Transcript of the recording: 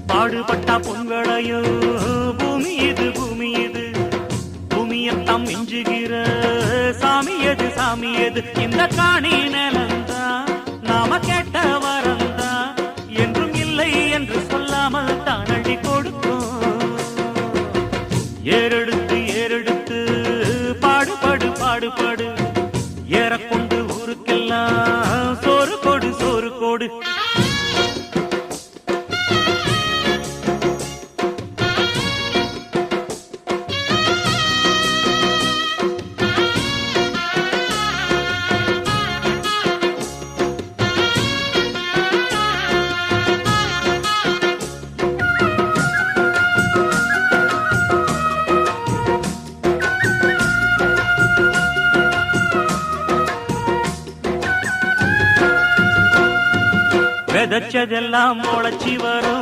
பாடுபட்டா பொன்வளையோ பூமி இது பூமி இது பூமியத்தாம் மிஞ்சுகிற சாமி எது சாமி எது இந்த காணி நிலந்தா நாம கேட்ட வரந்தா என்றும் இல்லை என்று சொல்லாமல் தான் அள்ளி கொடுக்கும் ஏறெடுத்து ஏறெடுத்து பாடுபடு பாடுபடு ஏறக்கொண்டு ஊருக்கெல்லாம் சோறு கொடு சோறு கொடு விதைச்சதெல்லாம் முளைச்சி வரும்